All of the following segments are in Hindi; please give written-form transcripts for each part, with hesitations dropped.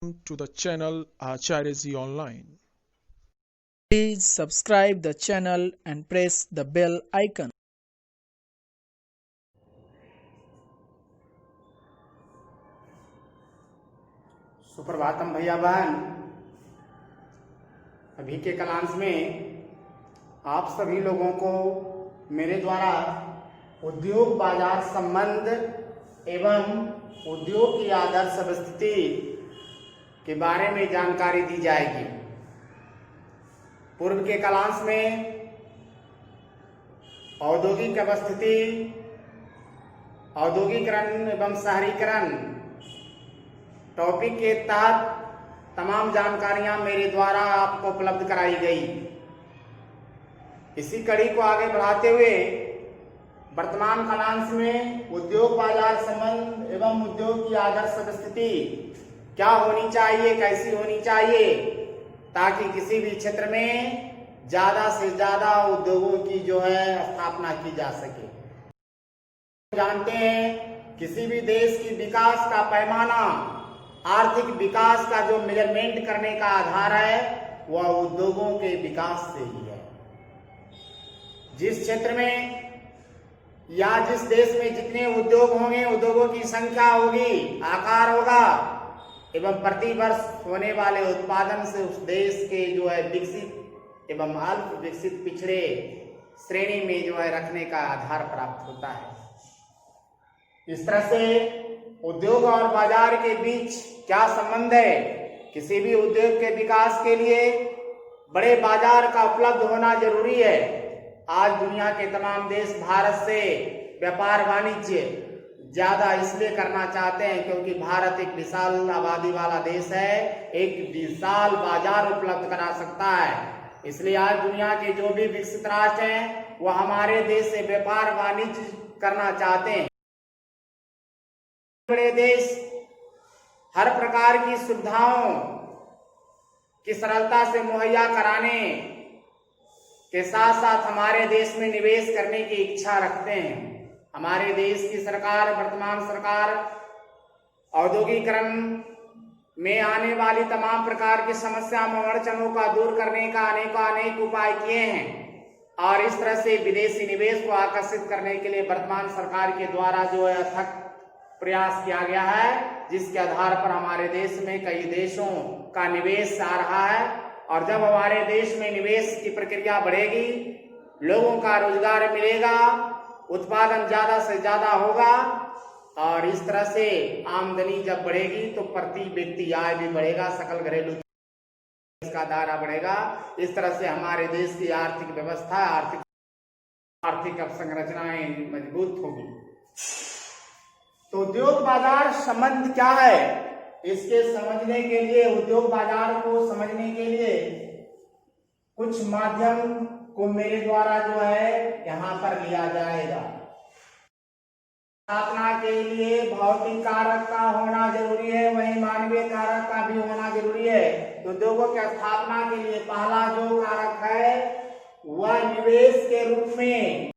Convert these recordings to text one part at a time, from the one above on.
To the channel Acharyaji Online. Please subscribe the channel and press the bell icon. Suprabhatam भैया बहन। अभी के कलांश में आप सभी लोगों को मेरे द्वारा उद्योग बाजार संबंध एवं उद्योग की आदर्श स्थिति के बारे में जानकारी दी जाएगी। पूर्व के कलांश में औद्योगिक अवस्थिति, औद्योगिकरण एवं शहरीकरण टॉपिक के तहत तमाम जानकारियां मेरे द्वारा आपको उपलब्ध कराई गई। इसी कड़ी को आगे बढ़ाते हुए वर्तमान कालांश में उद्योग बाजार संबंध एवं उद्योग की आदर्श स्थिति क्या होनी चाहिए, कैसी होनी चाहिए, ताकि किसी भी क्षेत्र में ज्यादा से ज्यादा उद्योगों की स्थापना की जा सके। जानते हैं किसी भी देश की विकास का पैमाना, आर्थिक विकास का जो मेजरमेंट करने का आधार है वह उद्योगों के विकास से ही है। जिस क्षेत्र में या जिस देश में जितने उद्योग होंगे, उद्योगों की संख्या होगी, आकार होगा एवं प्रति वर्ष होने वाले उत्पादन से उस देश के विकसित एवं अल्प विकसित पिछड़े श्रेणी में रखने का आधार प्राप्त होता है। इस तरह से उद्योग और बाजार के बीच क्या संबंध है? किसी भी उद्योग के विकास के लिए बड़े बाजार का उपलब्ध होना जरूरी है। आज दुनिया के तमाम देश भारत से व्यापार वाणिज्य ज्यादा इसलिए करना चाहते हैं क्योंकि भारत एक विशाल आबादी वाला देश है, एक विशाल बाजार उपलब्ध करा सकता है। इसलिए आज दुनिया के जो भी विकसित राष्ट्र हैं वह हमारे देश से व्यापार वाणिज्य करना चाहते हैं। बड़े देश हर प्रकार की सुविधाओं की सरलता से मुहैया कराने के साथ साथ हमारे देश में निवेश करने की इच्छा रखते हैं। हमारे देश की सरकार, वर्तमान सरकार औद्योगिकरण में आने वाली तमाम प्रकार की समस्या अड़चनों का दूर करने का अनेक उपाय किए हैं और इस तरह से विदेशी निवेश को आकर्षित करने के लिए वर्तमान सरकार के द्वारा अथक प्रयास किया गया है, जिसके आधार पर हमारे देश में कई देशों का निवेश आ रहा है। और जब हमारे देश में निवेश की प्रक्रिया बढ़ेगी, लोगों का रोजगार मिलेगा, उत्पादन ज्यादा से ज्यादा होगा और इस तरह से आमदनी जब बढ़ेगी तो प्रति व्यक्ति आय भी बढ़ेगा, सकल घरेलू का दायरा बढ़ेगा। इस तरह से हमारे देश की आर्थिक व्यवस्था, आर्थिक अवसंरचनाएं मजबूत होगी। तो उद्योग बाजार संबंध क्या है, इसके समझने के लिए, उद्योग बाजार को समझने के लिए कुछ माध्यम को मेरे द्वारा यहाँ पर लिया जाएगा। स्थापना के लिए भौतिक कारक का होना जरूरी है, वहीं मानवीय कारक का भी होना जरूरी है। तो उद्योगों की स्थापना के लिए पहला जो कारक है वह निवेश के रूप में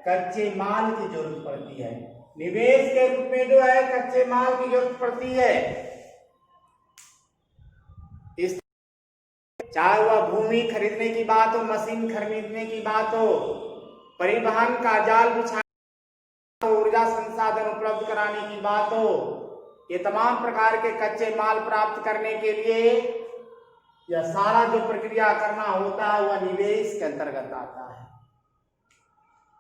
कच्चे माल की जरूरत पड़ती है। निवेश के रूप में कच्चे माल की जरूरत पड़ती है। इस चाहे वह भूमि खरीदने की बात हो, मशीन खरीदने की बात हो, परिवहन का जाल बिछाने, ऊर्जा संसाधन उपलब्ध कराने की बात हो, ये तमाम प्रकार के कच्चे माल प्राप्त करने के लिए यह सारा जो प्रक्रिया करना होता है वह निवेश के अंतर्गत आता है।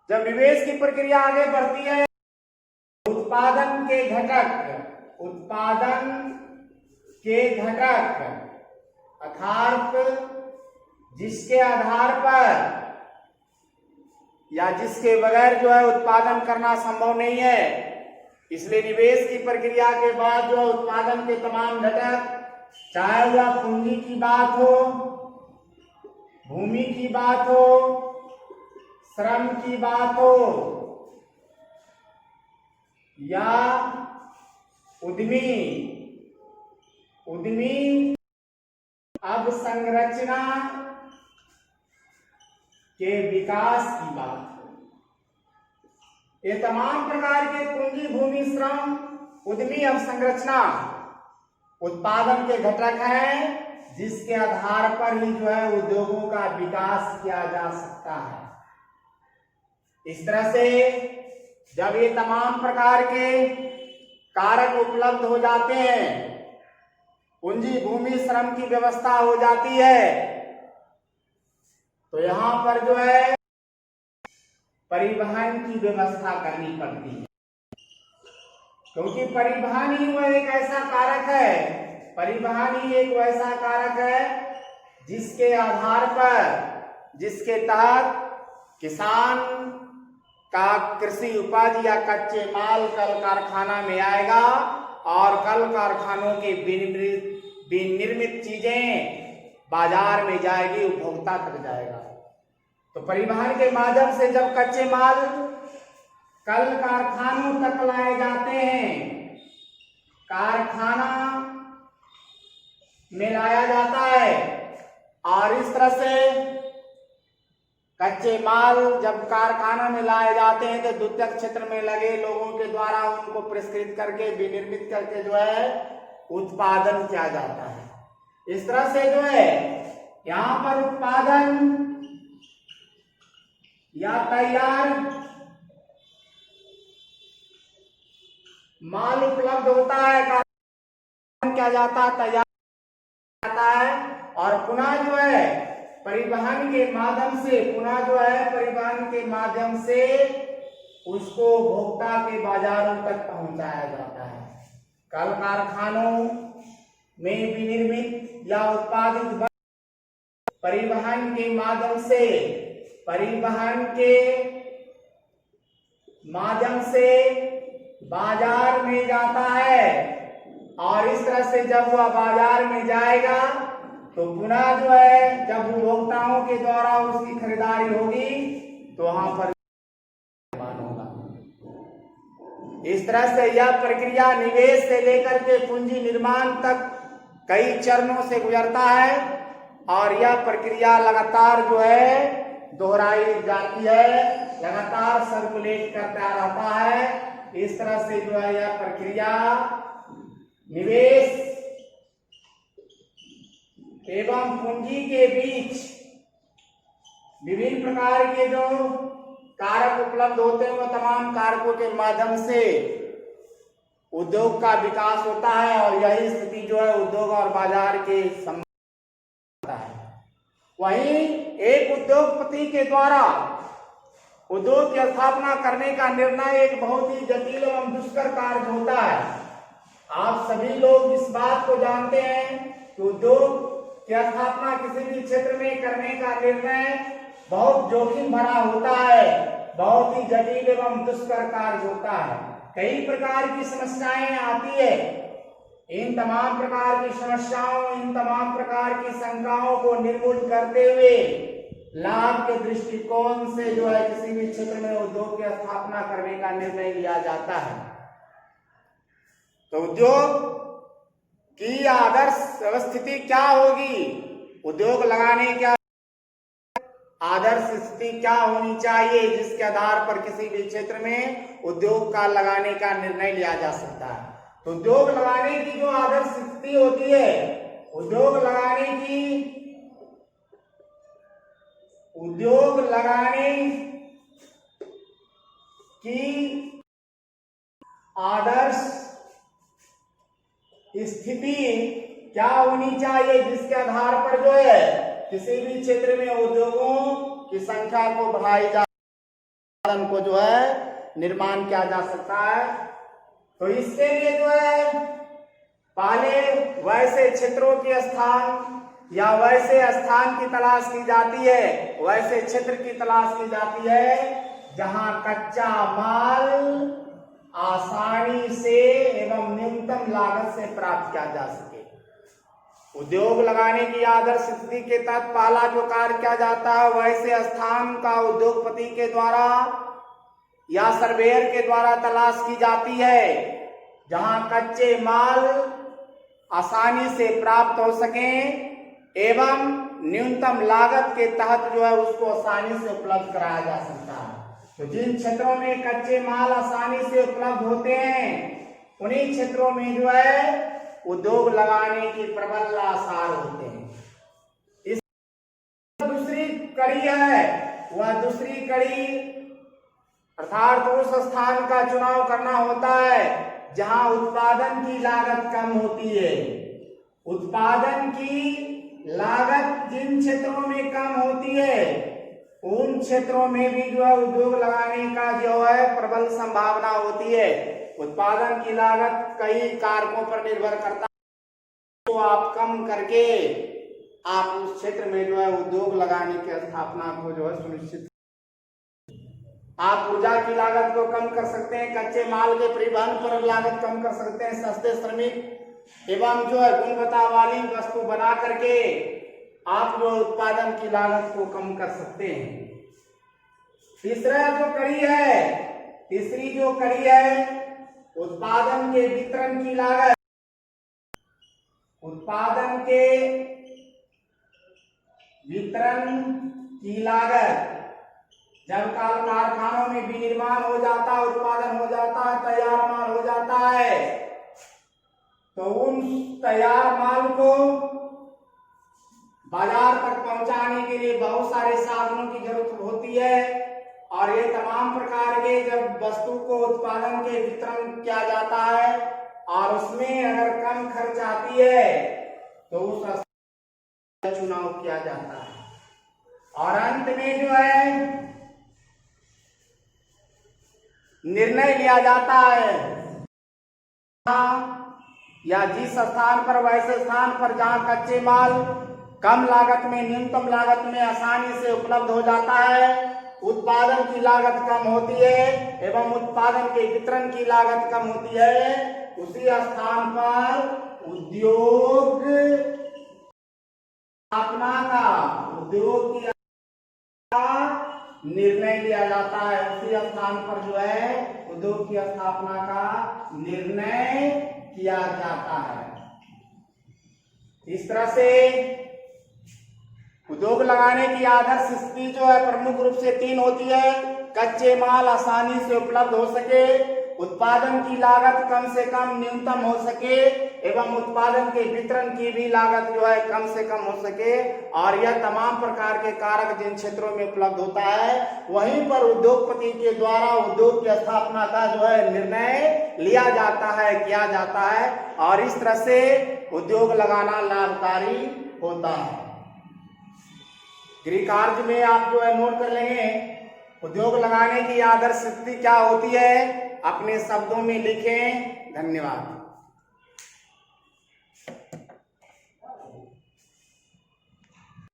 जब निवेश की प्रक्रिया आगे बढ़ती है, उत्पादन के घटक अर्थात जिसके आधार पर या जिसके बगैर उत्पादन करना संभव नहीं है, इसलिए निवेश की प्रक्रिया के बाद उत्पादन के तमाम घटक, चाहे वह पूंजी की बात हो, भूमि की बात हो, श्रम की बात हो या उद्यमी अवसंरचना के विकास की बात हो, ये तमाम प्रकार के पूंजी, भूमि, श्रम उद्यमी अवसंरचना उत्पादन के घटक हैं जिसके आधार पर ही जो है उद्योगों का विकास किया जा सकता है। इस तरह से जब ये तमाम प्रकार के कारक उपलब्ध हो जाते हैं, पूंजी भूमि श्रम की व्यवस्था हो जाती है, तो यहां पर जो है परिवहन की व्यवस्था करनी पड़ती है, क्योंकि परिवहन ही वह एक ऐसा कारक है, परिवहन ही एक वैसा कारक है जिसके आधार पर, जिसके तहत किसान का कृषि उपज या कच्चे माल कल कारखाना में आएगा और कल कारखानों के विनिर्मित चीजें बाजार में जाएगी, उपभोक्ता तक जाएगा। तो परिवहन के माध्यम से जब कच्चे माल कल कारखानों तक लाए जाते हैं, कारखाना में लाया जाता है और इस तरह से कच्चे माल जब कारखाना में लाए जाते हैं तो द्वितीयक क्षेत्र में लगे लोगों के द्वारा उनको परिष्कृत करके विनिर्मित करके जो है उत्पादन किया जाता है। इस तरह से जो है यहाँ पर उत्पादन या तैयार माल उपलब्ध होता है, कारखाना किया जाता है, तैयार जाता है और पुनः जो है परिवहन के माध्यम से, पुनः जो है परिवहन के माध्यम से उसको उपभोक्ता के बाजारों तक पहुंचाया जाता है। कल कारखानों में विनिर्मित या उत्पादित परिवहन के माध्यम से, परिवहन के माध्यम से बाजार में जाता है और इस तरह से जब वह बाजार में जाएगा तो पुनः जो है जब उपभोक्ताओं के द्वारा उसकी खरीदारी होगी तो वहां पर होगा। इस तरह से यह प्रक्रिया निवेश से लेकर के पूंजी निर्माण तक कई चरणों से गुजरता है और यह प्रक्रिया लगातार जो है दोहराई जाती है, लगातार सर्कुलेट करता रहता है। इस तरह से जो है यह प्रक्रिया निवेश एवं पूंजी के बीच विभिन्न प्रकार के जो कारक उपलब्ध होते हैं वो तमाम कारकों के माध्यम से उद्योग का विकास होता है और यही स्थिति जो है उद्योग और बाजार के संबंध है। वहीं एक उद्योगपति के द्वारा उद्योग की स्थापना करने का निर्णय एक बहुत ही जटिल एवं दुष्कर कार्य होता है। आप सभी लोग इस बात को जानते हैं कि उद्योग की स्थापना किसी भी क्षेत्र में करने का निर्णय बहुत जोखिम भरा होता है, बहुत ही जटिल एवं दुष्कर कार्य होता है। कई प्रकार की समस्याएं आती है। इन तमाम प्रकार की समस्याओं, इन तमाम प्रकार की शंकाओं को निर्मूल करते हुए लाभ के दृष्टिकोण से जो है किसी भी क्षेत्र में उद्योग की स्थापना करने का निर्णय लिया जाता है। तो उद्योग की आदर्श स्थिति क्या होगी, उद्योग लगाने क्या आदर्श स्थिति क्या होनी चाहिए जिसके आधार पर किसी भी क्षेत्र में उद्योग का लगाने का निर्णय लिया जा सकता है। तो उद्योग लगाने की जो आदर्श स्थिति होती है, उद्योग लगाने की आदर्श स्थिति क्या होनी चाहिए जिसके आधार पर जो है किसी भी क्षेत्र में उद्योगों की संख्या को बढ़ाई जा, को जो है निर्माण किया जा सकता है। तो इसके लिए जो है पहले वैसे क्षेत्रों के स्थान या वैसे स्थान की तलाश की जाती है, वैसे क्षेत्र की तलाश की जाती है जहां कच्चा माल आसानी से एवं न्यूनतम लागत से प्राप्त किया जा सके। उद्योग लगाने की आदर्श स्थिति के तहत पहला जो कार्य किया जाता है वैसे स्थान का उद्योगपति के द्वारा या सर्वेयर के द्वारा तलाश की जाती है जहां कच्चे माल आसानी से प्राप्त हो सके एवं न्यूनतम लागत के तहत जो है उसको आसानी से उपलब्ध कराया जा सकता है। तो जिन क्षेत्रों में कच्चे माल आसानी से उपलब्ध होते हैं उन्हीं क्षेत्रों में जो है उद्योग लगाने के प्रबल आसार होते हैं। इस दूसरी कड़ी है, वह दूसरी कड़ी अर्थात उस स्थान का चुनाव करना होता है जहां उत्पादन की लागत कम होती है। उत्पादन की लागत जिन क्षेत्रों में कम होती है उन क्षेत्रों में भी जो है उद्योग लगाने का जो है प्रबल संभावना होती है। उत्पादन की लागत कई कारकों पर निर्भर करता है, तो आप कम करके आप उस क्षेत्र में जो है उद्योग लगाने की स्थापना को जो है सुनिश्चित। आप ऊर्जा की लागत को कम कर सकते हैं, कच्चे माल के परिवहन पर लागत कम कर सकते हैं, सस्ते श्रमिक एवं जो है गुणवत्ता वाली वस्तु बना करके आप जो उत्पादन की लागत को कम कर सकते हैं। तीसरी जो कड़ी है उत्पादन के वितरण की लागत। उत्पादन के वितरण की लागत, जब कारखानों में विनिर्माण हो जाता है, उत्पादन हो जाता है, तैयार माल हो जाता है, तो उन तैयार माल को बाजार तक पहुंचाने के लिए बहुत सारे साधनों की जरूरत होती है। और ये तमाम प्रकार के जब वस्तु को उत्पादन के वितरण किया जाता है और उसमें अगर कम खर्च आती है तो उस चुनाव किया जाता है। और अंत में जो है निर्णय लिया जाता है या जिस स्थान पर वैसे स्थान पर जहां कच्चे माल कम लागत में, न्यूनतम लागत में आसानी से उपलब्ध हो जाता है, उत्पादन की लागत कम होती है एवं उत्पादन के वितरण की लागत कम होती है, उसी स्थान पर उद्योग स्थापना का निर्णय लिया जाता है। उसी स्थान पर जो है उद्योग की स्थापना का निर्णय किया जाता है। इस तरह से उद्योग लगाने की आदर्श स्थिति जो है प्रमुख रूप से 3 होती है। कच्चे माल आसानी से उपलब्ध हो सके, उत्पादन की लागत कम से कम न्यूनतम हो सके एवं उत्पादन के वितरण की भी लागत जो है कम से कम हो सके। और यह तमाम प्रकार के कारक जिन क्षेत्रों में उपलब्ध होता है वहीं पर उद्योगपति के द्वारा उद्योग की स्थापना का जो है निर्णय लिया जाता है, किया जाता है। और इस तरह से उद्योग लगाना लाभकारी होता है। गृह कार्य में आप जो है नोट कर लेंगे उद्योग लगाने की आदर्श स्थिति क्या होती है, अपने शब्दों में लिखें। धन्यवाद।